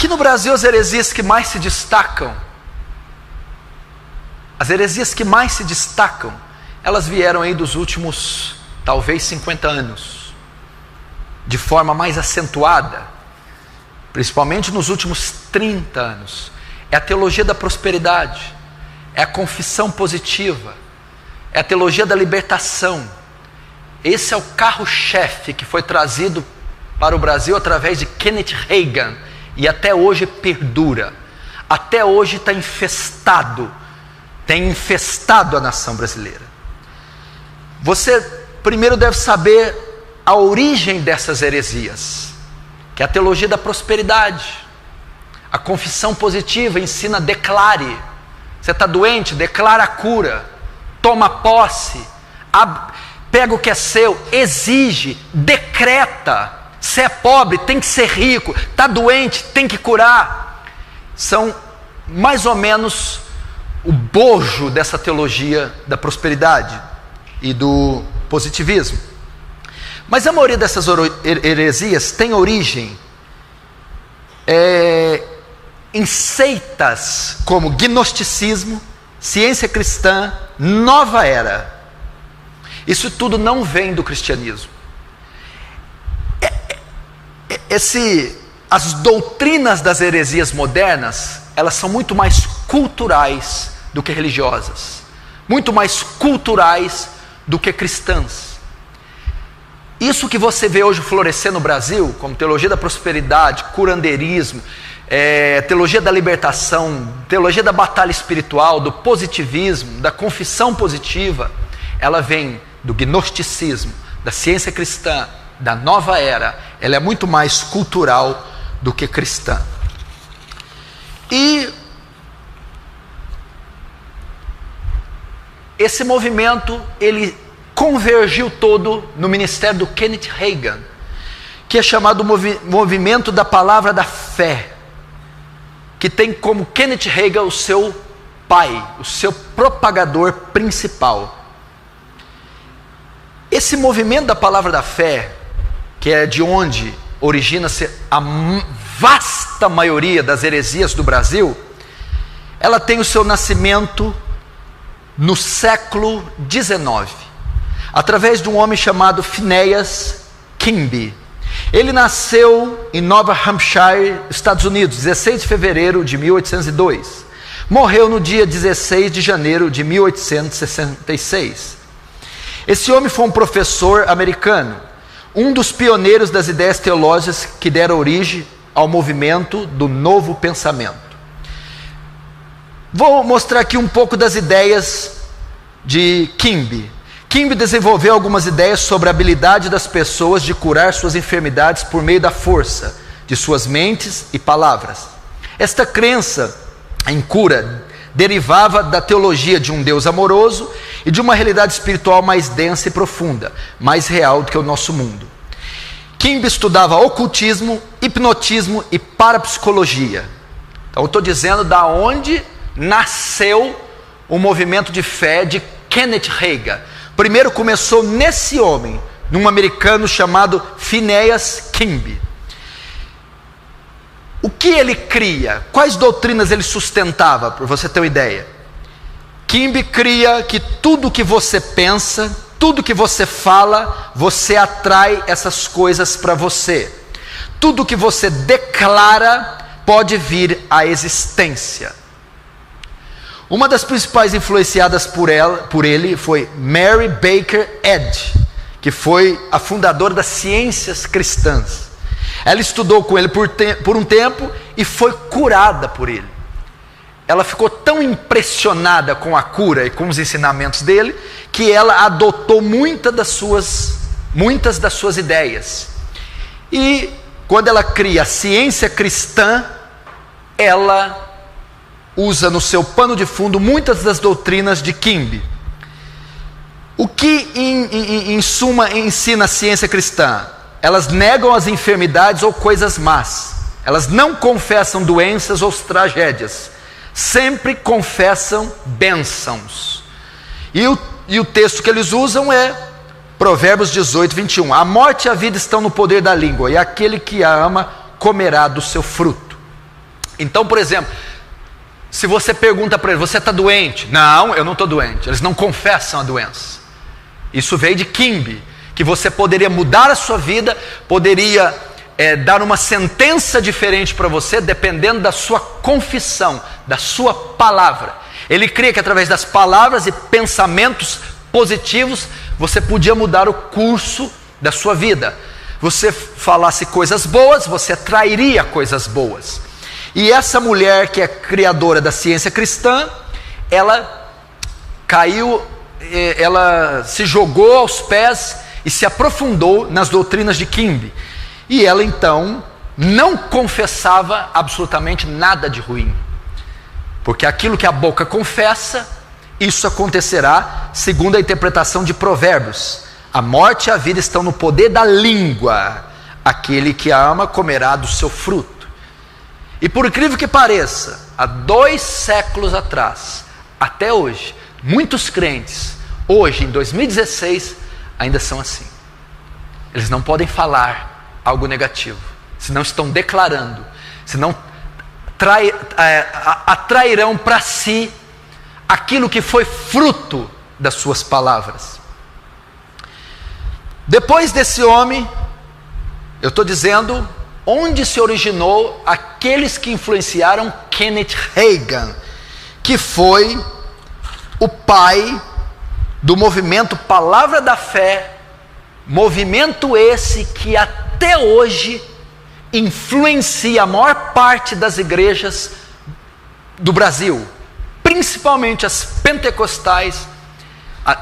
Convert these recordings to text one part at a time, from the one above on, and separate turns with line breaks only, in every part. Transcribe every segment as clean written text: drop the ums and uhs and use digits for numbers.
Aqui no Brasil, as heresias que mais se destacam, elas vieram aí dos últimos, talvez 50 anos, de forma mais acentuada, principalmente nos últimos 30 anos. É a teologia da prosperidade, é a confissão positiva, é a teologia da libertação. Esse é o carro-chefe que foi trazido para o Brasil através de Kenneth Hagin, e até hoje perdura, até hoje tem infestado a nação brasileira. Você primeiro deve saber a origem dessas heresias, que é a teologia da prosperidade. A confissão positiva ensina: declare. Você está doente? Declara a cura, toma posse, pega o que é seu, exige, decreta. Se é pobre, tem que ser rico. Está doente, tem que curar. São mais ou menos o bojo dessa teologia da prosperidade e do positivismo. Mas a maioria dessas heresias tem origem em seitas como gnosticismo, ciência cristã, nova era. Isso tudo não vem do cristianismo. As doutrinas das heresias modernas, elas são muito mais culturais do que religiosas, muito mais culturais do que cristãs. Isso que você vê hoje florescer no Brasil, como teologia da prosperidade, curandeirismo, teologia da libertação, teologia da batalha espiritual, do positivismo, da confissão positiva, ela vem do gnosticismo, da ciência cristã, da nova era. Ela é muito mais cultural do que cristã. E esse movimento, ele convergiu todo no ministério do Kenneth Hagin, que é chamado movimento da palavra da fé, que tem como Kenneth Hagin o seu pai, o seu propagador principal. Esse movimento da palavra da fé, que é de onde origina-se a vasta maioria das heresias do Brasil, ela tem o seu nascimento no século XIX, através de um homem chamado Phineas Quimby. Ele nasceu em Nova Hampshire, Estados Unidos, 16 de fevereiro de 1802. Morreu no dia 16 de janeiro de 1866. Esse homem foi um professor americano, um dos pioneiros das ideias teológicas que deram origem ao movimento do novo pensamento. Vou mostrar aqui um pouco das ideias de Quimby. Quimby desenvolveu algumas ideias sobre a habilidade das pessoas de curar suas enfermidades por meio da força de suas mentes e palavras. Esta crença em cura derivava da teologia de um Deus amoroso e de uma realidade espiritual mais densa e profunda, mais real do que o nosso mundo. Quimby estudava ocultismo, hipnotismo e parapsicologia. Então eu estou dizendo da onde nasceu o movimento de fé de Kenneth Hagin. Primeiro começou nesse homem, num americano chamado Phineas Quimby. O que ele cria? Quais doutrinas ele sustentava, para você ter uma ideia? Quimby cria que tudo que você pensa, tudo que você fala, você atrai essas coisas para você. Tudo que você declara pode vir à existência. Uma das principais influenciadas por ele foi Mary Baker Eddy, que foi a fundadora das ciências cristãs. Ela estudou com ele por um tempo e foi curada por ele. Ela ficou tão impressionada com a cura e com os ensinamentos dele, que ela adotou muitas das suas ideias. E quando ela cria a ciência cristã, ela usa no seu pano de fundo muitas das doutrinas de Quimby. O que em suma ensina a ciência cristã? Elas negam as enfermidades ou coisas más. Elas não confessam doenças ou tragédias. Sempre confessam bênçãos. E o texto que eles usam é Provérbios 18, 21. A morte e a vida estão no poder da língua, e aquele que a ama comerá do seu fruto. Então, por exemplo, se você pergunta para eles, você está doente? Não, eu não estou doente. Eles não confessam a doença. Isso veio de Kimbe, que você poderia mudar a sua vida, poderia dar uma sentença diferente para você, dependendo da sua confissão, da sua palavra. Ele cria que através das palavras e pensamentos positivos, você podia mudar o curso da sua vida. Você falasse coisas boas, você atrairia coisas boas. E essa mulher que é criadora da ciência cristã, ela caiu, ela se jogou aos pés e se aprofundou nas doutrinas de Kimbe. E ela então não confessava absolutamente nada de ruim. Porque aquilo que a boca confessa, isso acontecerá, segundo a interpretação de Provérbios. A morte e a vida estão no poder da língua. Aquele que a ama comerá do seu fruto. E por incrível que pareça, há 2 séculos atrás, até hoje, muitos crentes, hoje em 2016, ainda são assim. Eles não podem falar algo negativo, senão estão declarando, senão atrairão para si aquilo que foi fruto das suas palavras. Depois desse homem, eu estou dizendo onde se originou aqueles que influenciaram Kenneth Hagin, que foi o pai do movimento Palavra da Fé, movimento esse que até hoje influencia a maior parte das igrejas do Brasil, principalmente as pentecostais,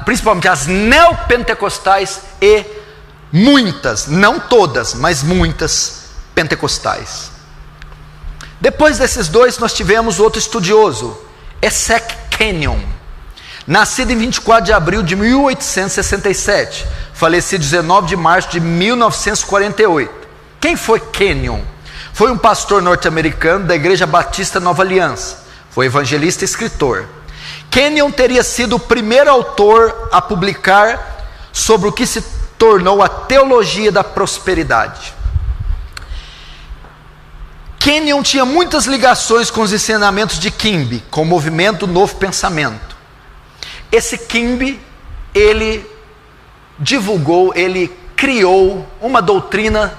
principalmente as neopentecostais e muitas, não todas, mas muitas pentecostais. Depois desses dois, nós tivemos outro estudioso, Essek Kenyon, nascido em 24 de abril de 1867, falecido 19 de março de 1948. Quem foi Kenyon? Foi um pastor norte-americano da Igreja Batista Nova Aliança, foi evangelista e escritor. Kenyon teria sido o primeiro autor a publicar sobre o que se tornou a teologia da prosperidade. Kenyon tinha muitas ligações com os ensinamentos de Kimbe, com o movimento Novo Pensamento. Esse Kimbe, ele divulgou, ele criou uma doutrina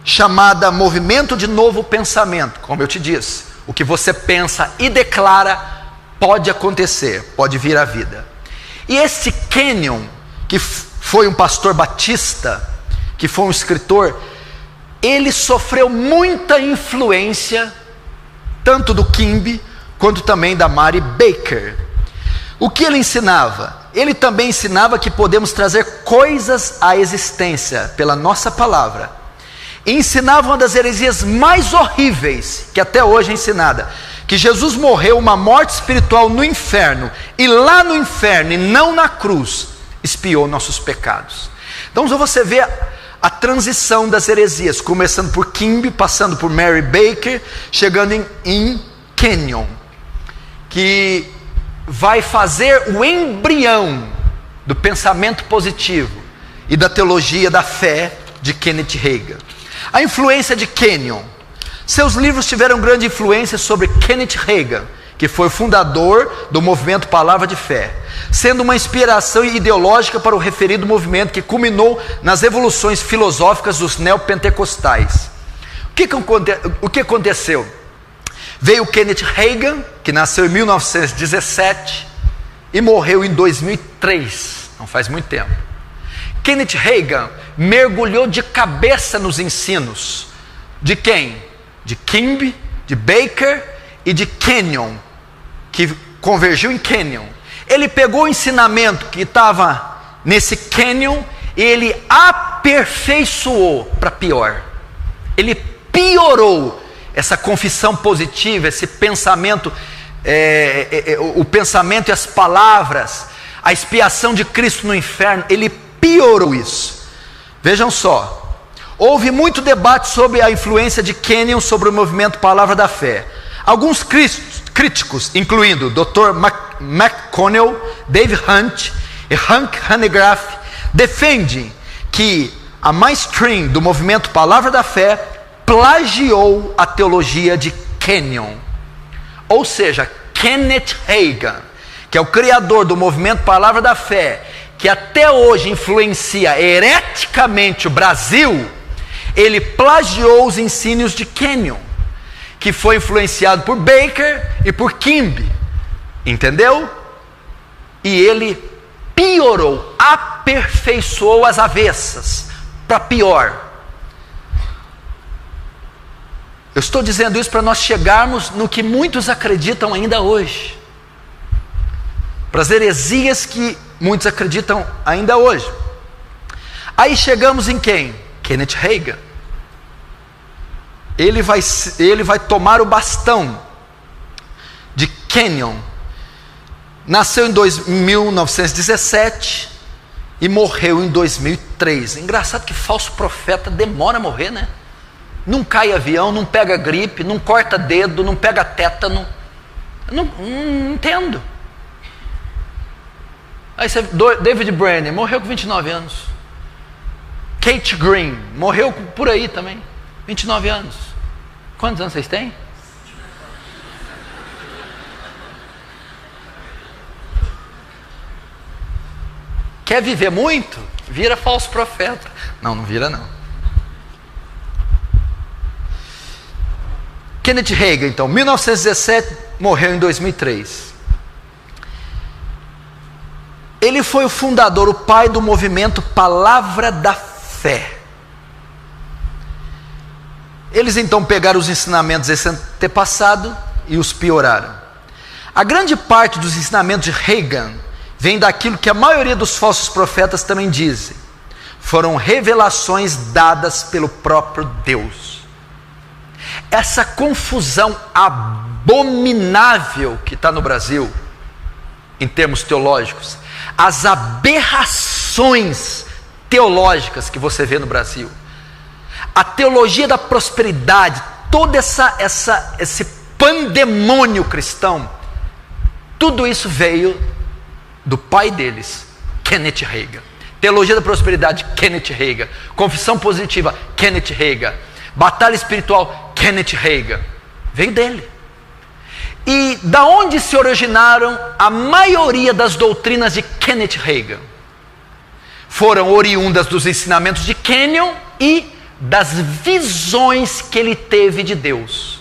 chamada Movimento de Novo Pensamento. Como eu te disse, o que você pensa e declara pode acontecer, pode vir à vida. E esse Kenyon, que foi um pastor batista, que foi um escritor, ele sofreu muita influência, tanto do Kimbe, quanto também da Mary Baker. O que ele ensinava? Ele também ensinava que podemos trazer coisas à existência pela nossa palavra. E ensinava uma das heresias mais horríveis que até hoje é ensinada, que Jesus morreu uma morte espiritual no inferno, e lá no inferno e não na cruz, expiou nossos pecados. Então você vê a transição das heresias, começando por Kimbe, passando por Mary Baker, chegando em Kenyon, que vai fazer o embrião do pensamento positivo e da teologia da fé de Kenneth Hagin. A influência de Kenyon. Seus livros tiveram grande influência sobre Kenneth Hagin, que foi o fundador do movimento Palavra de Fé, sendo uma inspiração ideológica para o referido movimento que culminou nas evoluções filosóficas dos neopentecostais. O que aconteceu? Veio Kenneth Hagin, que nasceu em 1917 e morreu em 2003, não faz muito tempo. Kenneth Hagin mergulhou de cabeça nos ensinos de quem? De Kimbe, de Baker e de Kenyon, que convergiu em Kenyon. Ele pegou o ensinamento que estava nesse Kenyon e ele aperfeiçoou para pior. Ele piorou essa confissão positiva, esse pensamento, o pensamento e as palavras, a expiação de Cristo no inferno. Ele piorou isso. Vejam só, houve muito debate sobre a influência de Kenyon sobre o movimento Palavra da Fé. Alguns críticos, incluindo Dr. McConnell, Dave Hunt e Hank Hanegraaff, defendem que a mainstream do movimento Palavra da Fé plagiou a teologia de Kenyon, ou seja, Kenneth Hagin, que é o criador do movimento Palavra da Fé, que até hoje influencia hereticamente o Brasil, ele plagiou os ensinos de Kenyon, que foi influenciado por Baker e por Kimby, entendeu? E ele piorou, aperfeiçoou as avessas, para pior. Eu estou dizendo isso para nós chegarmos no que muitos acreditam ainda hoje, para as heresias que muitos acreditam ainda hoje. Aí chegamos em quem? Kenneth Hagin. Ele vai tomar o bastão de Kenyon. Nasceu em 1917 e morreu em 2003. Engraçado que falso profeta demora a morrer, né? Não cai avião, não pega gripe, não corta dedo, não pega tétano. Não entendo. Aí você, David Brenner morreu com 29 anos. Kate Green morreu por aí também, 29 anos. Quantos anos vocês têm? Quer viver muito? Vira falso profeta. Não vira não. Kenneth Hagin, então, 1917, morreu em 2003. Ele foi o fundador, o pai do movimento Palavra da Fé. Eles então pegaram os ensinamentos desse antepassado e os pioraram. A grande parte dos ensinamentos de Hagin vem daquilo que a maioria dos falsos profetas também dizem. Foram revelações dadas pelo próprio Deus. Essa confusão abominável que está no Brasil, em termos teológicos, as aberrações teológicas que você vê no Brasil, a teologia da prosperidade, todo esse pandemônio cristão, tudo isso veio do pai deles, Kenneth Hagin. Teologia da prosperidade, Kenneth Hagin. Confissão positiva, Kenneth Hagin. Batalha espiritual, Kenneth Hagin. Veio dele. E da onde se originaram a maioria das doutrinas de Kenneth Hagin? Foram oriundas dos ensinamentos de Kenyon e das visões que ele teve de Deus.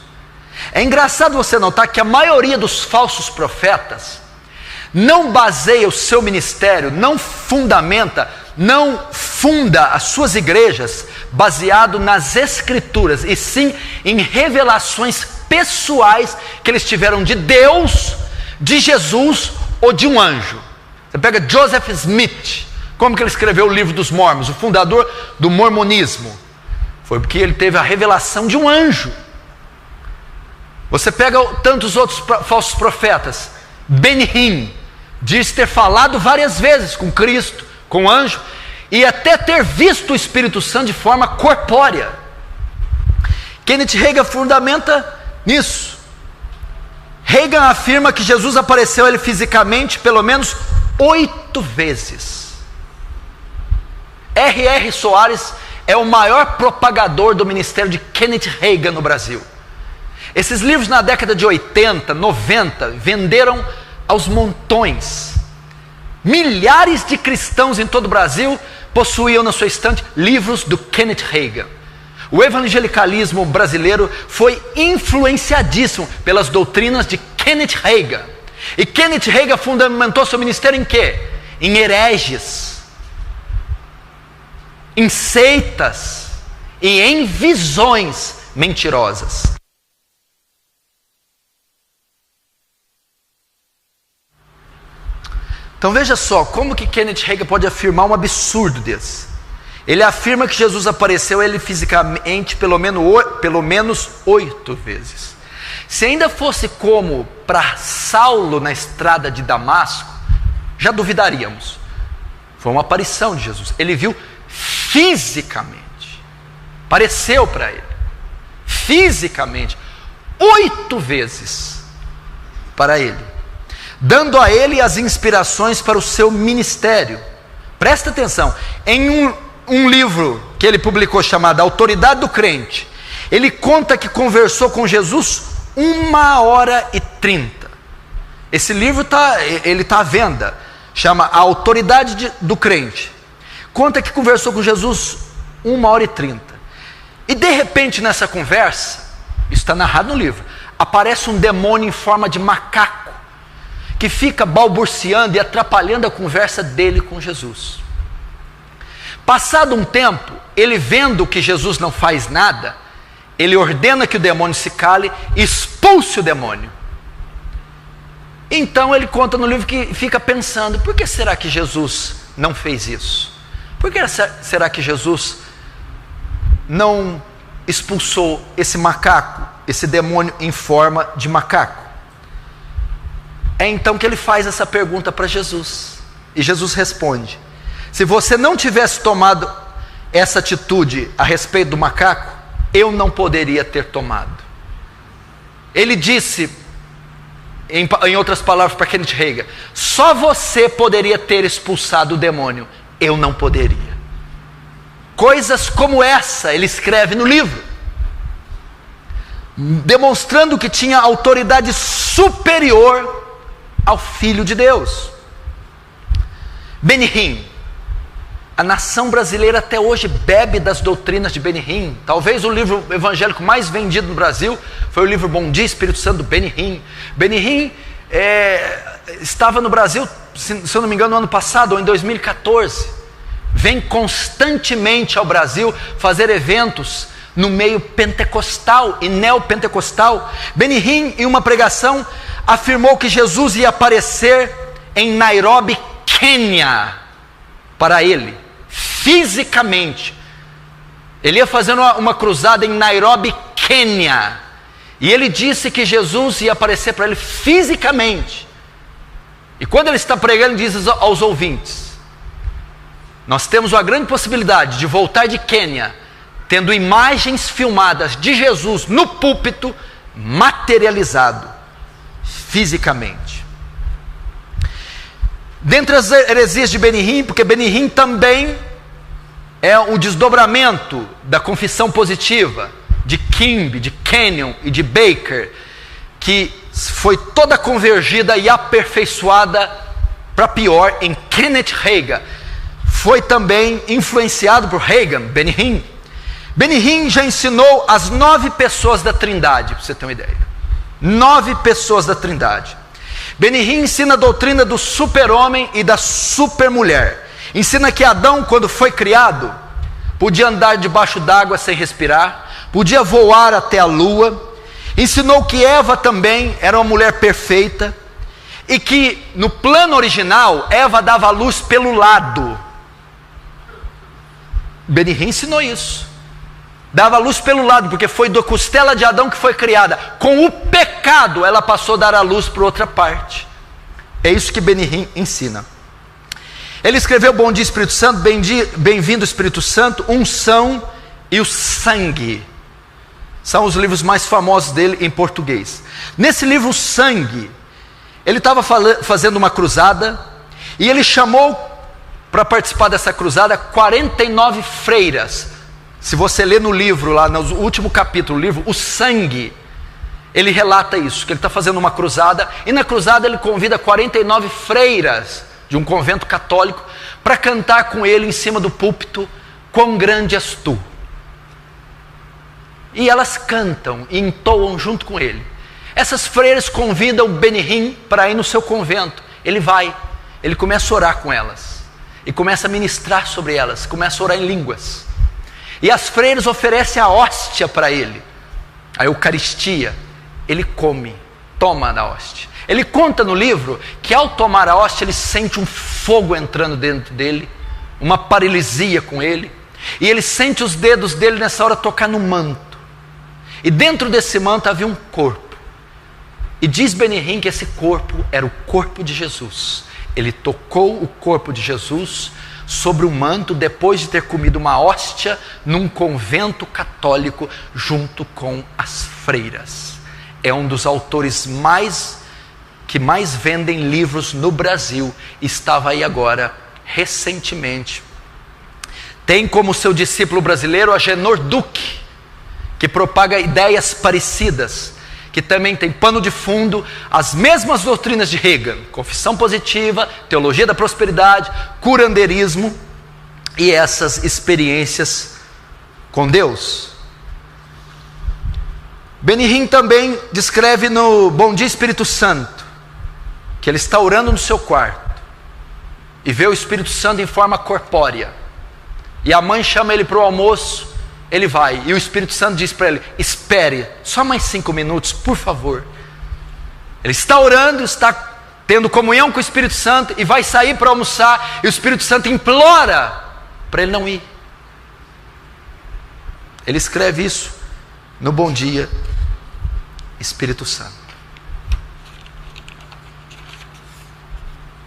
É engraçado você notar que a maioria dos falsos profetas não baseia o seu ministério, não funda as suas igrejas baseado nas escrituras, e sim em revelações pessoais que eles tiveram de Deus, de Jesus ou de um anjo. Você pega Joseph Smith, como que ele escreveu o livro dos Mormons, o fundador do mormonismo? Foi porque ele teve a revelação de um anjo. Você pega tantos outros falsos profetas. Ben Hinn diz ter falado várias vezes com Cristo, com o anjo, e até ter visto o Espírito Santo de forma corpórea. Kenneth Hagin fundamenta nisso. Hagin afirma que Jesus apareceu a ele fisicamente pelo menos 8 vezes. R.R. Soares é o maior propagador do ministério de Kenneth Hagin no Brasil. Esses livros na década de 80, 90, venderam aos montões. Milhares de cristãos em todo o Brasil possuíam na sua estante livros do Kenneth Hagin. O evangelicalismo brasileiro foi influenciadíssimo pelas doutrinas de Kenneth Hagin. E Kenneth Hagin fundamentou seu ministério em quê? Em hereges, em seitas e em visões mentirosas. Então veja só, como que Kenneth Hagin pode afirmar um absurdo desse? Ele afirma que Jesus apareceu a ele fisicamente pelo menos 8 vezes. Se ainda fosse como para Saulo na estrada de Damasco, já duvidaríamos. Foi uma aparição de Jesus. Ele viu fisicamente. Apareceu para ele. Fisicamente. 8 vezes para ele. Dando a ele as inspirações para o seu ministério. Presta atenção, em um livro que ele publicou chamado Autoridade do Crente, ele conta que conversou com Jesus 1h30. Esse livro ele está à venda. Chama A Autoridade do Crente. Conta que conversou com Jesus 1h30. E de repente nessa conversa, isso está narrado no livro, aparece um demônio em forma de macaco, que fica balbuciando e atrapalhando a conversa dele com Jesus. Passado um tempo, ele vendo que Jesus não faz nada, ele ordena que o demônio se cale e expulse o demônio. Então ele conta no livro que fica pensando, por que será que Jesus não fez isso? Por que será que Jesus não expulsou esse macaco, esse demônio em forma de macaco? É então que ele faz essa pergunta para Jesus. E Jesus responde: se você não tivesse tomado essa atitude a respeito do macaco, eu não poderia ter tomado. Ele disse, em outras palavras para Kenneth Hagin, só você poderia ter expulsado o demônio, eu não poderia. Coisas como essa ele escreve no livro, demonstrando que tinha autoridade superior ao Filho de Deus. Benny Hinn, a nação brasileira até hoje bebe das doutrinas de Benny Hinn. Talvez o livro evangélico mais vendido no Brasil foi o livro Bom Dia Espírito Santo, do Benny Hinn. Benny Hinn estava no Brasil, se eu não me engano, no ano passado, ou em 2014. Vem constantemente ao Brasil fazer eventos no meio pentecostal e neopentecostal. Benny Hinn, em uma pregação, afirmou que Jesus ia aparecer em Nairobi, Quênia, para ele, fisicamente. Ele ia fazer uma cruzada em Nairobi, Quênia, e ele disse que Jesus ia aparecer para ele fisicamente. E quando ele está pregando, ele diz aos ouvintes: nós temos uma grande possibilidade de voltar de Quênia tendo imagens filmadas de Jesus no púlpito, materializado fisicamente. Dentre as heresias de Benny Hinn, porque Benny Hinn também é o desdobramento da confissão positiva de Kimby, de Kenyon e de Baker, que foi toda convergida e aperfeiçoada para pior em Kenneth Hagin. Foi também influenciado por Hagin, Benny Hinn. Benny Hinn já ensinou as 9 pessoas da Trindade, para você ter uma ideia. 9 pessoas da Trindade. Benny Hinn ensina a doutrina do super-homem e da super-mulher. Ensina que Adão, quando foi criado, podia andar debaixo d'água sem respirar, podia voar até a lua. Ensinou que Eva também era uma mulher perfeita, e que no plano original, Eva dava a luz pelo lado. Benny Hinn ensinou isso. Dava a luz pelo lado, porque foi da costela de Adão que foi criada. Com o pecado, ela passou a dar a luz para outra parte. É isso que Benny Hinn ensina. Ele escreveu Bom Dia Espírito Santo, Bem-vindo Espírito Santo, Unção e o Sangue. São os livros mais famosos dele em português. Nesse livro, o Sangue, ele estava fazendo uma cruzada, e ele chamou para participar dessa cruzada 49 freiras. Se você ler no livro, lá no último capítulo, o livro O Sangue, ele relata isso, que ele está fazendo uma cruzada, e na cruzada ele convida 49 freiras de um convento católico para cantar com ele em cima do púlpito, Quão Grande És Tu. E elas cantam e entoam junto com ele. Essas freiras convidam Benny Hinn para ir no seu convento. Ele vai, ele começa a orar com elas, e começa a ministrar sobre elas, começa a orar em línguas. E as freiras oferecem a hóstia para ele, a Eucaristia. Ele come, toma da hóstia. Ele conta no livro que ao tomar a hóstia, ele sente um fogo entrando dentro dele, uma paralisia com ele, e ele sente os dedos dele nessa hora tocar no manto. E dentro desse manto havia um corpo. E diz Benny Hinn que esse corpo era o corpo de Jesus. Ele tocou o corpo de Jesus sobre o manto depois de ter comido uma hóstia num convento católico junto com as freiras. É um dos autores que mais vendem livros no Brasil. Estava aí agora, recentemente. Tem como seu discípulo brasileiro Agenor Duque, que propaga ideias parecidas, que também tem pano de fundo as mesmas doutrinas de Reagan: confissão positiva, teologia da prosperidade, curanderismo e essas experiências com Deus. Benny Hinn também descreve no Bom Dia Espírito Santo que ele está orando no seu quarto e vê o Espírito Santo em forma corpórea, e a mãe chama ele para o almoço, ele vai, e o Espírito Santo diz para ele: espere só mais 5 minutos, por favor. Ele está orando, está tendo comunhão com o Espírito Santo e vai sair para almoçar, e o Espírito Santo implora para ele não ir. Ele escreve isso no Bom Dia Espírito Santo.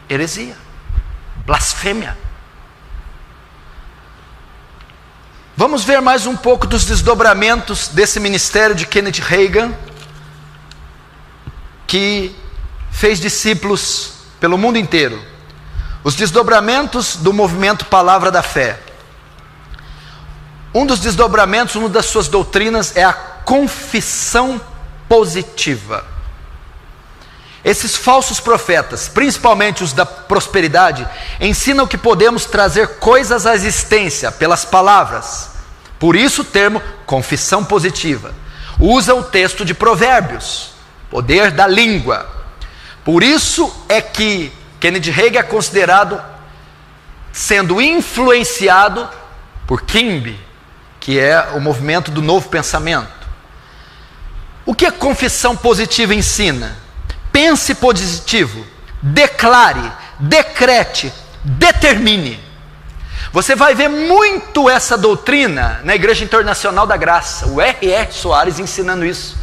Heresia, blasfêmia. Vamos ver mais um pouco dos desdobramentos desse ministério de Kenneth Hagin, que fez discípulos pelo mundo inteiro. Os desdobramentos do movimento Palavra da Fé. Um dos desdobramentos, uma das suas doutrinas é a confissão positiva. Esses falsos profetas, principalmente os da prosperidade, ensinam que podemos trazer coisas à existência pelas palavras. Por isso o termo confissão positiva. Usa o texto de Provérbios, poder da língua. Por isso é que Kenneth Hagin é considerado sendo influenciado por Kimby, que é o movimento do novo pensamento. O que a confissão positiva ensina? Pense positivo, declare, decrete, determine. Você vai ver muito essa doutrina na Igreja Internacional da Graça, o R.R. Soares ensinando isso.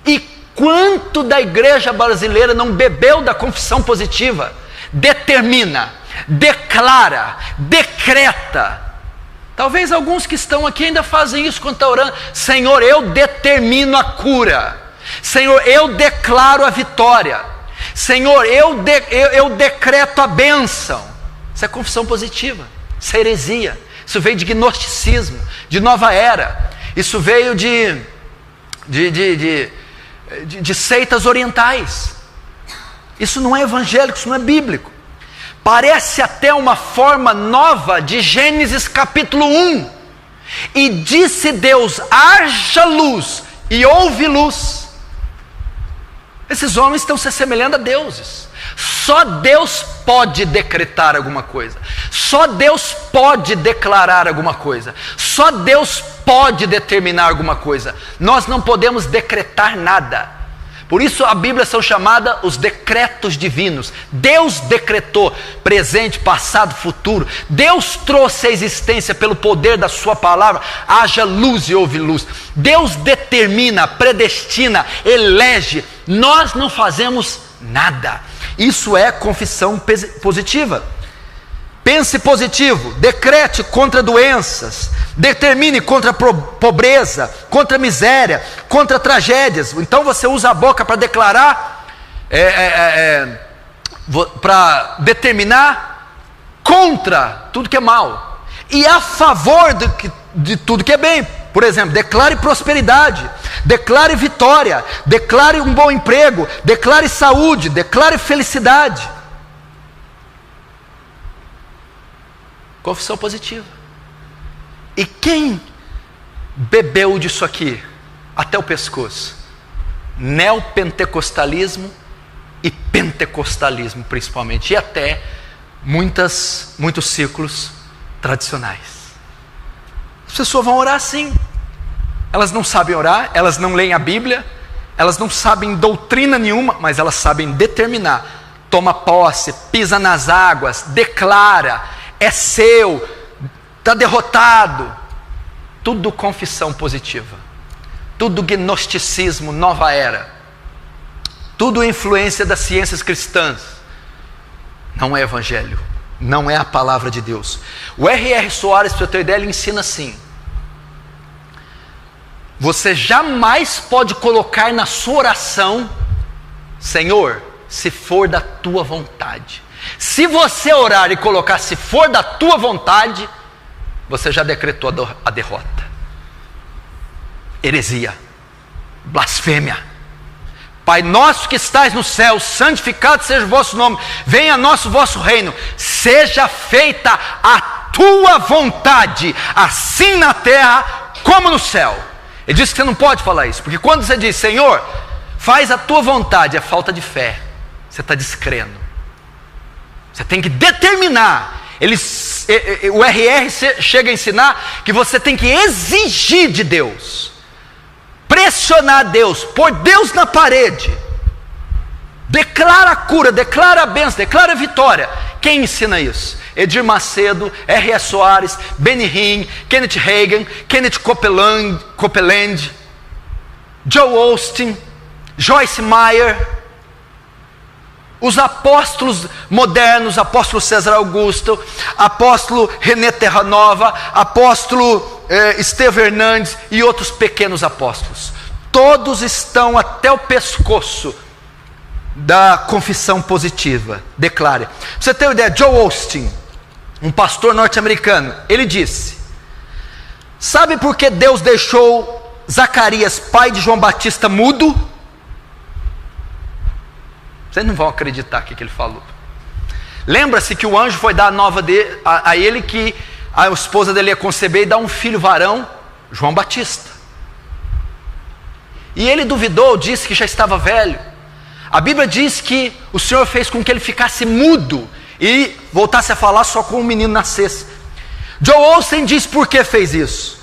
E quanto da igreja brasileira não bebeu da confissão positiva? Determina, declara, decreta. Talvez alguns que estão aqui ainda fazem isso quando estão orando: Senhor, eu determino a cura. Senhor, eu declaro a vitória. Senhor, eu decreto a bênção. Isso é confissão positiva. Isso é heresia. Isso veio de gnosticismo, de nova era. Isso veio de seitas orientais. Isso não é evangélico, isso não é bíblico. Parece até uma forma nova de Gênesis capítulo 1. E disse Deus: haja luz, e houve luz. Esses homens estão se assemelhando a deuses. Só Deus pode decretar alguma coisa. Só Deus pode declarar alguma coisa. Só Deus pode determinar alguma coisa. Nós não podemos decretar nada. Por isso a Bíblia são chamadas os decretos divinos. Deus decretou presente, passado, futuro. Deus trouxe a existência pelo poder da sua palavra. Haja luz e houve luz. Deus determina, predestina, elege. Nós não fazemos nada. Isso é confissão positiva. Pense positivo, decrete contra doenças, determine contra a pobreza, contra a miséria, contra tragédias. Então você usa a boca para declarar, para determinar contra tudo que é mal e a favor de tudo que é bem. Por exemplo, declare prosperidade, declare vitória, declare um bom emprego, declare saúde, declare felicidade. Confissão positiva. E quem bebeu disso aqui até o pescoço? Neopentecostalismo e pentecostalismo principalmente, e até muitos círculos tradicionais. As pessoas vão orar assim. Elas não sabem orar, elas não leem a Bíblia, elas não sabem doutrina nenhuma, mas elas sabem determinar. Toma posse, pisa nas águas, declara, é seu, está derrotado. Tudo confissão positiva. Tudo gnosticismo, nova era. Tudo influência das ciências cristãs. Não é evangelho. Não é a palavra de Deus. O R.R. Soares, para você ter ideia, ele ensina assim: você jamais pode colocar na sua oração: Senhor, se for da tua vontade. Se você orar e colocar se for da tua vontade, você já decretou a derrota. Heresia. Blasfêmia. Pai nosso que estais no céu, santificado seja o vosso nome, venha a nós o vosso reino, seja feita a tua vontade, assim na terra como no céu. Ele disse que você não pode falar isso, porque quando você diz, Senhor, faz a tua vontade, é falta de fé, você está descrendo. Você tem que determinar. O RR chega a ensinar que você tem que exigir de Deus, pressionar Deus, pôr Deus na parede, declara a cura, declara a bênção, declara a vitória. Quem ensina isso? Edir Macedo, R.S. Soares, Benny Hinn, Kenneth Hagin, Kenneth Copeland, Joel Osteen, Joyce Meyer, os apóstolos modernos, apóstolo César Augusto, apóstolo René Terranova, apóstolo Estevão Hernandes e outros pequenos apóstolos. Todos estão até o pescoço da confissão positiva. Declare. Pra você ter uma ideia, Joel Osteen, um pastor norte-americano, ele disse: sabe por que Deus deixou Zacarias, pai de João Batista, mudo? Vocês não vão acreditar o que ele falou. Lembra-se que o anjo foi dar a nova a ele que a esposa dele ia conceber e dar um filho varão, João Batista. E ele duvidou, disse que já estava velho. A Bíblia diz que o Senhor fez com que ele ficasse mudo e voltasse a falar só quando o menino nascesse. Joel Osteen diz por que fez isso.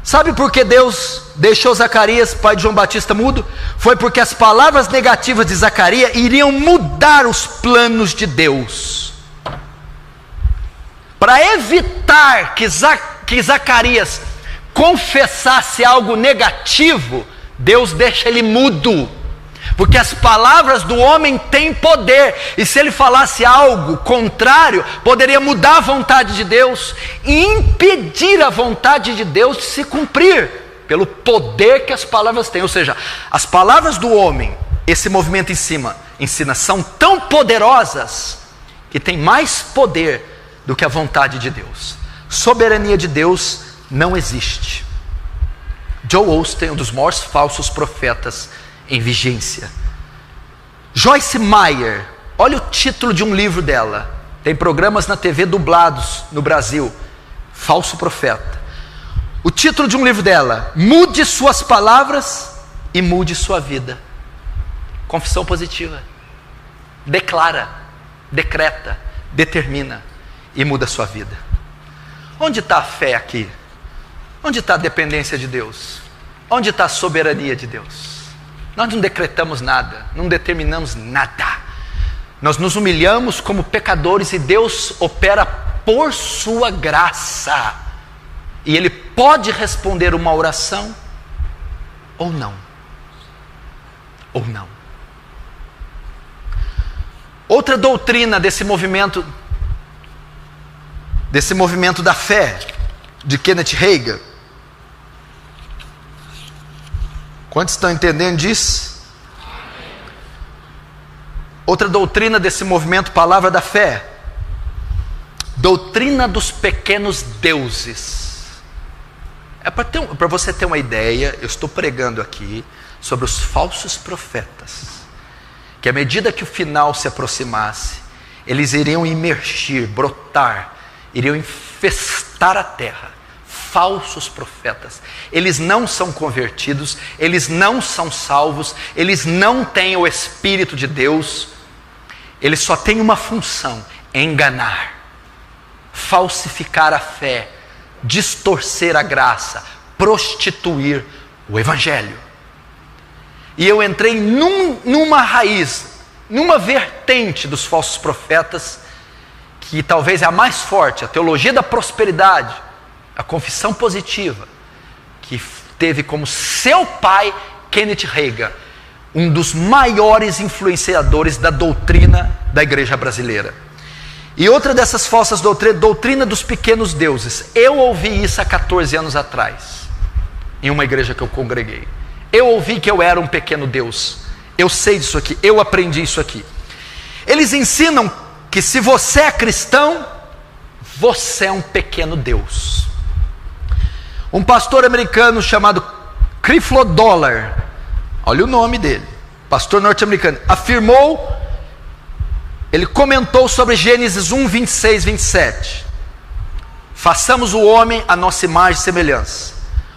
Sabe por que Deus deixou Zacarias, pai de João Batista, mudo? Foi porque as palavras negativas de Zacarias iriam mudar os planos de Deus. Para evitar que Zacarias confessasse algo negativo, Deus deixa ele mudo. Porque as palavras do homem têm poder, e se ele falasse algo contrário, poderia mudar a vontade de Deus e impedir a vontade de Deus de se cumprir, pelo poder que as palavras têm. Ou seja, as palavras do homem, esse movimento ensina, são tão poderosas que tem mais poder do que a vontade de Deus. Soberania de Deus não existe. Joel Osteen, um dos maiores falsos profetas em vigência. Joyce Meyer, olha o título de um livro dela, tem programas na TV dublados no Brasil, Falso Profeta. O título de um livro dela: Mude suas palavras e mude sua vida. Confissão positiva. Declara, decreta, determina e muda sua vida. Onde está a fé aqui? Onde está a dependência de Deus? Onde está a soberania de Deus? Nós não decretamos nada, não determinamos nada. Nós nos humilhamos como pecadores e Deus opera por sua graça. E Ele pode responder uma oração ou não. Ou não. Outra doutrina desse movimento da fé, de Kenneth Hagin. Quantos estão entendendo disso? Outra doutrina desse movimento, palavra da fé, doutrina dos pequenos deuses. É para você ter uma ideia, eu estou pregando aqui sobre os falsos profetas, que à medida que o final se aproximasse, eles iriam emergir, brotar, iriam infestar a terra. Falsos profetas, eles não são convertidos, eles não são salvos, eles não têm o Espírito de Deus, eles só têm uma função: enganar, falsificar a fé, distorcer a graça, prostituir o Evangelho. E eu entrei numa raiz, numa vertente dos falsos profetas, que talvez é a mais forte, a teologia da prosperidade, a confissão positiva, que teve como seu pai Kenneth Hagin, um dos maiores influenciadores da doutrina da igreja brasileira. E outra dessas falsas doutrinas, doutrina dos pequenos deuses. Eu ouvi isso há 14 anos atrás, em uma igreja que eu congreguei. Eu ouvi que eu era um pequeno Deus. Eu sei disso aqui, eu aprendi isso aqui. Eles ensinam que se você é cristão, você é um pequeno Deus. Um pastor americano chamado Creflo Dollar olha o nome dele, pastor norte-americano, afirmou, ele comentou sobre Gênesis 1, 26, 27. Façamos o homem a nossa imagem e semelhança.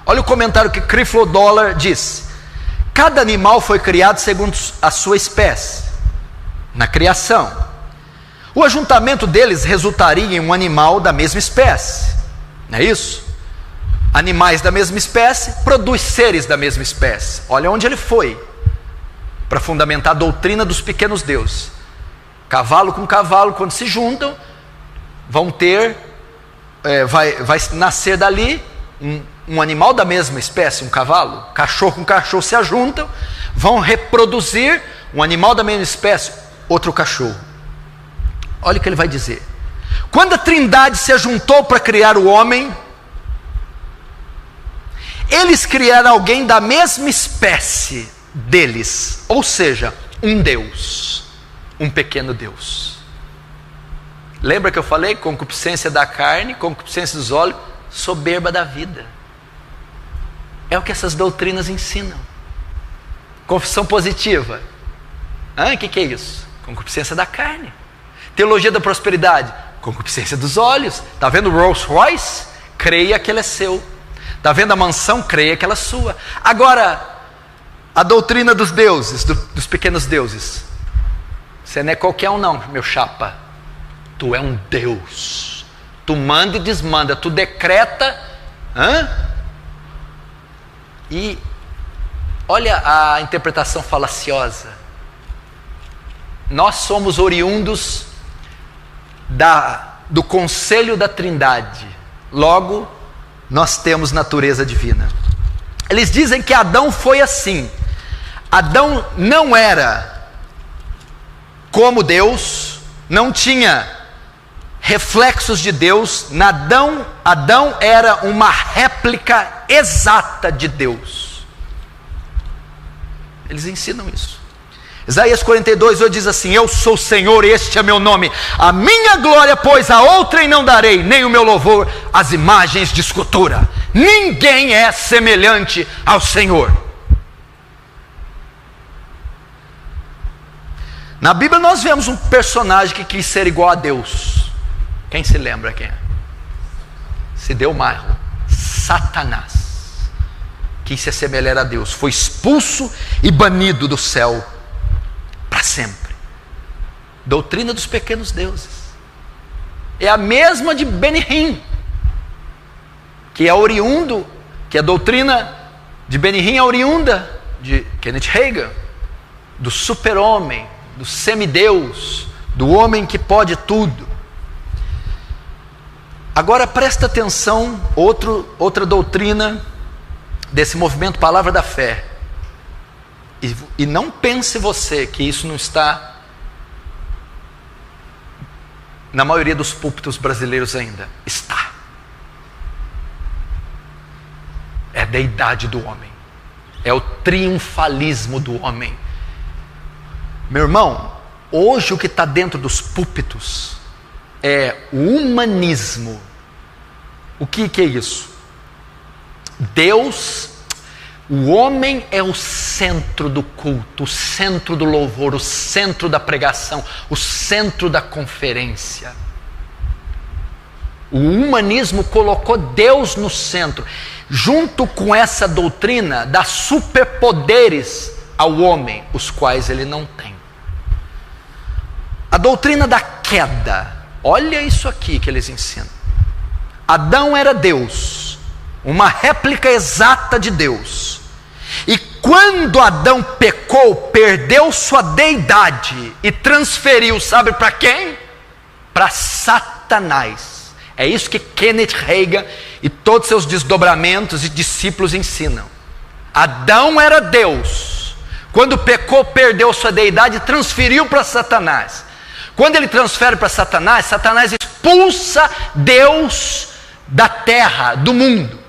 Olha o comentário que Creflo Dollar diz: cada animal foi criado segundo a sua espécie, na criação. O ajuntamento deles resultaria em um animal da mesma espécie, não é isso? Animais da mesma espécie produz seres da mesma espécie. Olha onde ele foi para fundamentar a doutrina dos pequenos deuses. Cavalo com cavalo, quando se juntam, vão ter, vai nascer dali um animal da mesma espécie, um cavalo. Cachorro com cachorro se ajuntam, vão reproduzir um animal da mesma espécie, outro cachorro. Olha o que ele vai dizer: quando a Trindade se ajuntou para criar o homem, eles criaram alguém da mesma espécie deles, ou seja, um Deus, um pequeno Deus. Lembra que eu falei? Concupiscência da carne, concupiscência dos olhos, soberba da vida. É o que essas doutrinas ensinam. Confissão positiva, o que é isso? Concupiscência da carne. Teologia da prosperidade, concupiscência dos olhos. Está vendo o Rolls Royce? Creia que ele é seu. Está vendo a mansão? Creia que ela é sua. Agora, a doutrina dos deuses, dos pequenos deuses. Você não é qualquer um não, meu chapa. Tu é um Deus. Tu manda e desmanda, tu decreta. E olha a interpretação falaciosa. Nós somos oriundos do conselho da Trindade. Logo, nós temos natureza divina. Eles dizem que Adão foi assim. Adão não era como Deus, não tinha reflexos de Deus. Adão era uma réplica exata de Deus. Eles ensinam isso. Isaías 42, 8 diz assim: eu sou o Senhor, este é meu nome, a minha glória, pois a outrem não darei, nem o meu louvor às imagens de escultura. Ninguém é semelhante ao Senhor. Na Bíblia nós vemos um personagem que quis ser igual a Deus. Quem se lembra quem é? Se deu mal. Satanás quis se assemelhar a Deus, foi expulso e banido do céu para sempre. Doutrina dos pequenos deuses é a mesma de Benihim, que é oriundo, que a doutrina de Benihim é oriunda de Kenneth Hagin, do super-homem, do semideus, do homem que pode tudo. Agora presta atenção, outra doutrina desse movimento Palavra da Fé. E não pense você que isso não está na maioria dos púlpitos brasileiros ainda. Está. É a deidade do homem. É o triunfalismo do homem. Meu irmão, hoje o que está dentro dos púlpitos é o humanismo. O que é isso? Deus, o homem é o centro do culto, o centro do louvor, o centro da pregação, o centro da conferência. O humanismo colocou Deus no centro, junto com essa doutrina dá superpoderes ao homem, os quais ele não tem. A doutrina da queda, olha isso aqui que eles ensinam. Adão era Deus, uma réplica exata de Deus. E quando Adão pecou, perdeu sua deidade e transferiu, sabe para quem? Para Satanás. É isso que Kenneth Hagin e todos seus desdobramentos e discípulos ensinam. Adão era Deus. Quando pecou, perdeu sua deidade e transferiu para Satanás. Quando ele transfere para Satanás, Satanás expulsa Deus da terra, do mundo,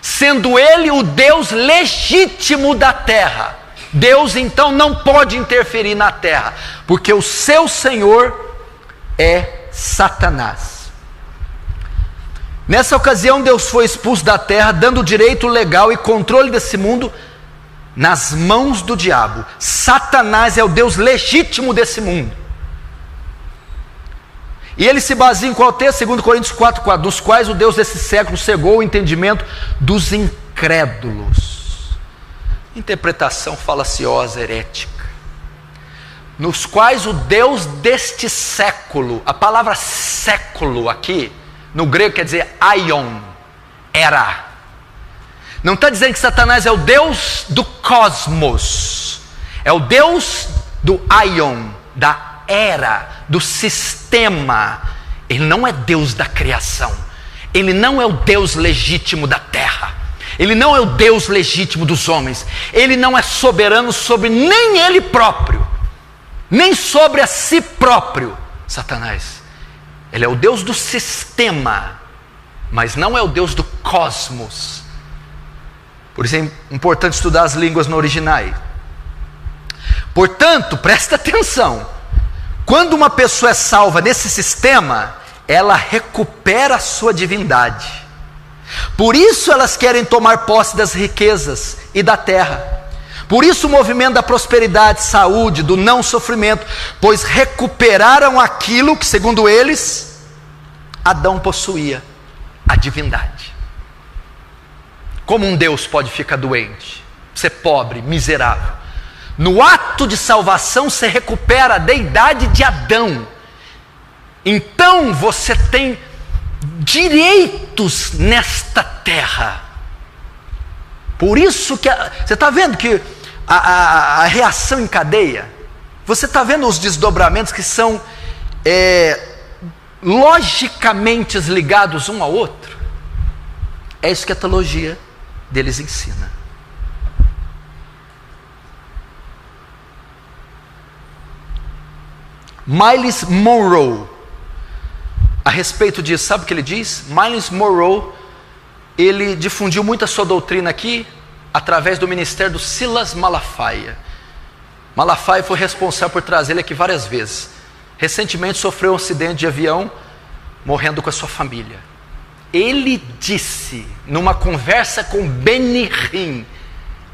sendo ele o Deus legítimo da terra. Deus então não pode interferir na terra, porque o seu Senhor é Satanás. Nessa ocasião Deus foi expulso da terra, dando direito legal e controle desse mundo nas mãos do diabo. Satanás é o Deus legítimo desse mundo. E ele se baseia em qual texto? 2 Coríntios 4,4, dos quais o Deus desse século cegou o entendimento dos incrédulos. Interpretação falaciosa, herética. Nos quais o Deus deste século, a palavra século aqui, no grego quer dizer aion, era. Não está dizendo que Satanás é o Deus do cosmos, é o Deus do aion, da era, do sistema. Ele não é Deus da criação, ele não é o Deus legítimo da terra, ele não é o Deus legítimo dos homens, ele não é soberano sobre nem ele próprio, nem sobre a si próprio. Satanás, ele é o Deus do sistema, mas não é o Deus do cosmos. Por isso é importante estudar as línguas no original. Portanto, presta atenção, quando uma pessoa é salva nesse sistema, ela recupera a sua divindade. Por isso elas querem tomar posse das riquezas e da terra. Por isso o movimento da prosperidade, saúde, do não sofrimento, pois recuperaram aquilo que, segundo eles, Adão possuía, a divindade. Como um Deus pode ficar doente, ser pobre, miserável? No ato de salvação você recupera a deidade de Adão. Então você tem direitos nesta terra. Por isso que você está vendo que a reação em cadeia, você está vendo os desdobramentos que são logicamente ligados um ao outro. É isso que a teologia deles ensina. Myles Munroe, a respeito disso, sabe o que ele diz? Myles Munroe, ele difundiu muito a sua doutrina aqui, através do ministério do Silas Malafaia. Malafaia foi responsável por trazer ele aqui várias vezes. Recentemente sofreu um acidente de avião, morrendo com a sua família. Ele disse, numa conversa com Benny Hinn,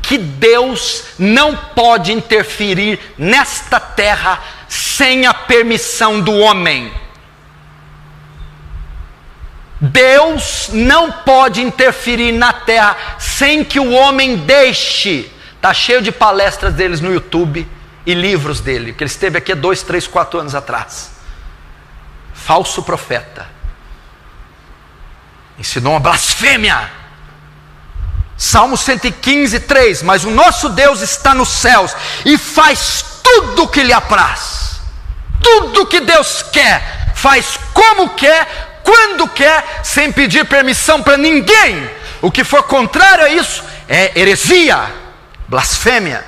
que Deus não pode interferir nesta terra sem a permissão do homem. Deus não pode interferir na terra sem que o homem deixe. Está cheio de palestras deles no YouTube e livros dele, que ele esteve aqui há 2, 3, 4 anos atrás. Falso profeta. Ensinou uma blasfêmia. Salmo 115, 3. Mas o nosso Deus está nos céus e faz tudo o que lhe apraz. Tudo que Deus quer, faz como quer, quando quer, sem pedir permissão para ninguém. O que for contrário a isso é heresia, blasfêmia.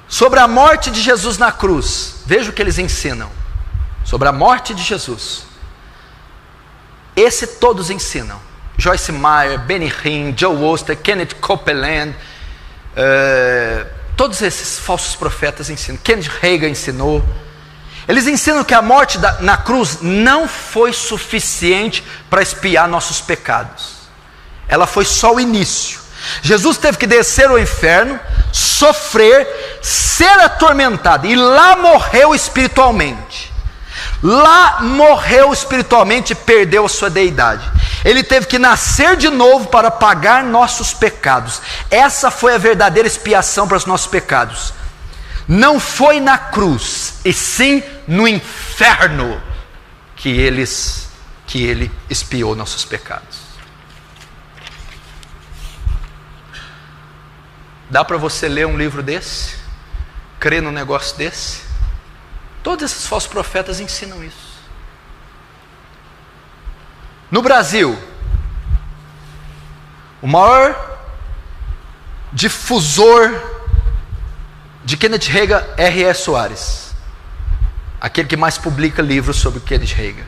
Sobre a morte de Jesus na cruz, veja o que eles ensinam sobre a morte de Jesus. Esse todos ensinam. Joyce Meyer, Benny Hinn, Joe Oster, Kenneth Copeland, todos esses falsos profetas ensinam. Kenneth Hagin ensinou. Eles ensinam que a morte na cruz não foi suficiente para expiar nossos pecados. Ela foi só o início. Jesus teve que descer ao inferno, sofrer, ser atormentado, e lá morreu espiritualmente. Lá morreu espiritualmente e perdeu a sua deidade. Ele teve que nascer de novo para pagar nossos pecados. Essa foi a verdadeira expiação para os nossos pecados. Não foi na cruz, e sim no inferno que ele expiou nossos pecados. Dá para você ler um livro desse? Crer num negócio desse? Todos esses falsos profetas ensinam isso. No Brasil, o maior difusor de Kenneth Hagin é R.S. Soares, aquele que mais publica livros sobre Kenneth Hagin.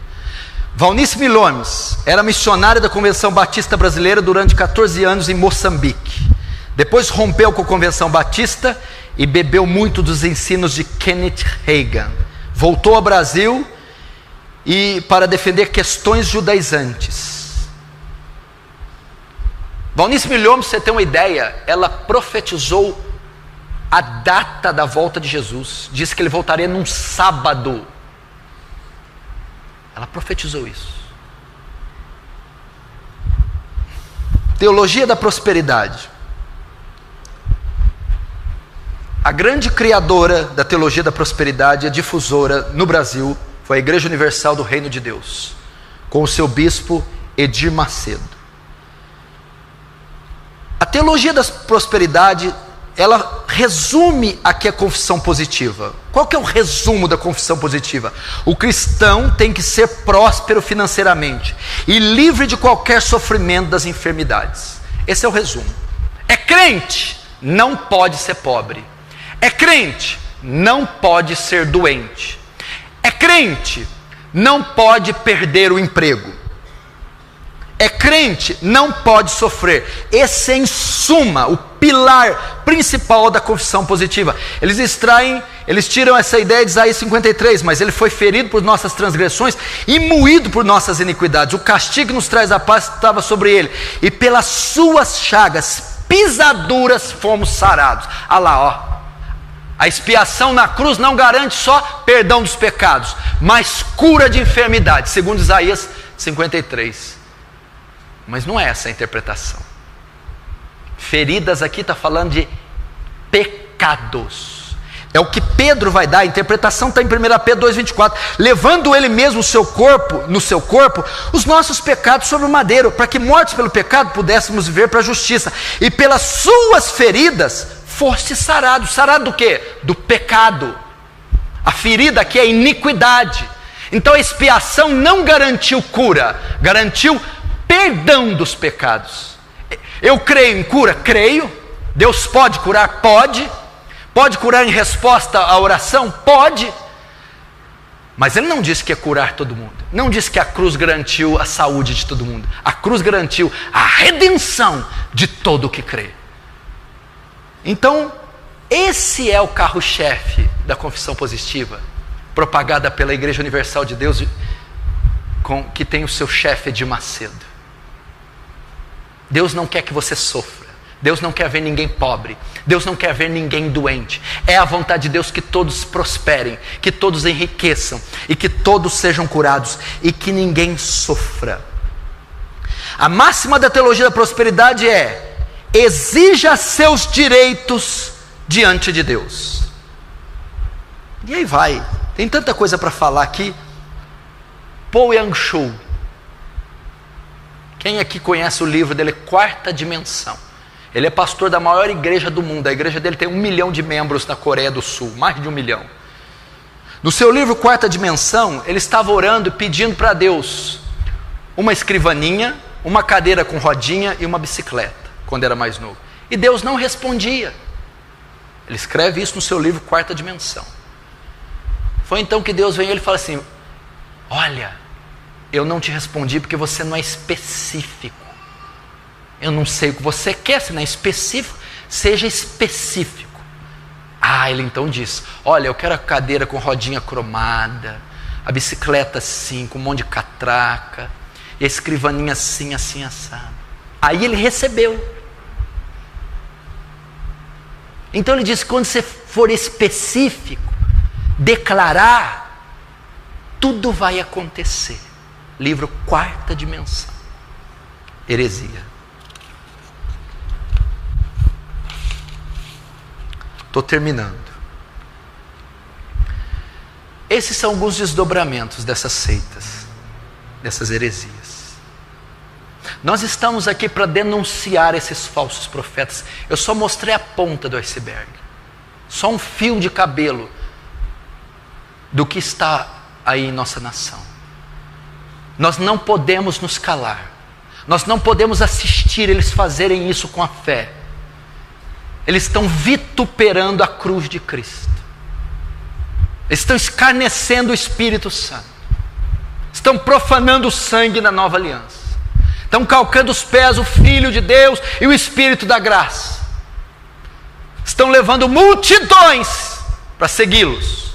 Valnice Milomes era missionária da Convenção Batista Brasileira durante 14 anos em Moçambique. Depois rompeu com a Convenção Batista e bebeu muito dos ensinos de Kenneth Hagin. Voltou ao Brasil para defender questões judaizantes. Valnice Milhomem, pra você ter uma ideia, ela profetizou a data da volta de Jesus. Disse que ele voltaria num sábado. Ela profetizou isso. Teologia da prosperidade. A grande criadora da teologia da prosperidade, a difusora no Brasil, foi a Igreja Universal do Reino de Deus, com o seu bispo Edir Macedo. A teologia da prosperidade, ela resume aqui a confissão positiva. Qual que é o resumo da confissão positiva? O cristão tem que ser próspero financeiramente e livre de qualquer sofrimento das enfermidades. Esse é o resumo. É crente, não pode ser pobre. É crente, não pode ser doente. É crente, não pode perder o emprego. É crente, não pode sofrer. Esse é, em suma, o pilar principal da confissão positiva. Eles tiram essa ideia de Isaías 53, mas ele foi ferido por nossas transgressões e moído por nossas iniquidades. O castigo que nos traz a paz estava sobre ele, e pelas suas chagas, pisaduras, fomos sarados. Olha lá, ó. A expiação na cruz não garante só perdão dos pecados, mas cura de enfermidade, segundo Isaías 53. Mas não é essa a interpretação. Feridas aqui está falando de pecados. É o que Pedro vai dar. A interpretação está em 1 Pedro 2,24. Levando ele mesmo no seu corpo, os nossos pecados sobre o madeiro, para que mortos pelo pecado pudéssemos viver para a justiça. E pelas suas feridas foste sarado. Sarado do quê? Do pecado. A ferida aqui é iniquidade. Então a expiação não garantiu cura, garantiu perdão dos pecados. Eu creio em cura? Creio. Deus pode curar? Pode. Pode curar em resposta à oração? Pode. Mas ele não disse que ia curar todo mundo. Não disse que a cruz garantiu a saúde de todo mundo. A cruz garantiu a redenção de todo o que crê. Então, esse é o carro-chefe da confissão positiva, propagada pela Igreja Universal de Deus, que tem o seu chefe Edir Macedo. Deus não quer que você sofra. Deus não quer ver ninguém pobre. Deus não quer ver ninguém doente. É a vontade de Deus que todos prosperem, que todos enriqueçam e que todos sejam curados e que ninguém sofra. A máxima da teologia da prosperidade é: exija seus direitos diante de Deus. E aí vai. Tem tanta coisa para falar aqui. Paul Yang-Shu. Quem aqui conhece o livro dele, Quarta Dimensão? Ele é pastor da maior igreja do mundo. A igreja dele tem 1 milhão de membros na Coreia do Sul, mais de 1 milhão. No seu livro Quarta Dimensão, ele estava orando e pedindo para Deus uma escrivaninha, uma cadeira com rodinha e uma bicicleta, quando era mais novo. E Deus não respondia. Ele escreve isso no seu livro Quarta Dimensão. Foi então que Deus veio e ele fala assim: olha, eu não te respondi porque você não é específico. Eu não sei o que você quer, se não é específico, seja específico. Ele então diz: olha, eu quero a cadeira com rodinha cromada, a bicicleta assim, com um monte de catraca, e a escrivaninha assim, assim, assado. Aí ele recebeu. Então ele diz: quando você for específico, declarar, tudo vai acontecer. Livro Quarta Dimensão. Heresia. Estou terminando. Esses são alguns desdobramentos dessas seitas, dessas heresias. Nós estamos aqui para denunciar esses falsos profetas. Eu só mostrei a ponta do iceberg, só um fio de cabelo do que está aí em nossa nação. Nós não podemos nos calar. Nós não podemos assistir eles fazerem isso com a fé. Eles estão vituperando a cruz de Cristo. Eles estão escarnecendo o Espírito Santo. Estão profanando o sangue da nova aliança. Estão calcando os pés o Filho de Deus e o Espírito da graça. Estão levando multidões para segui-los.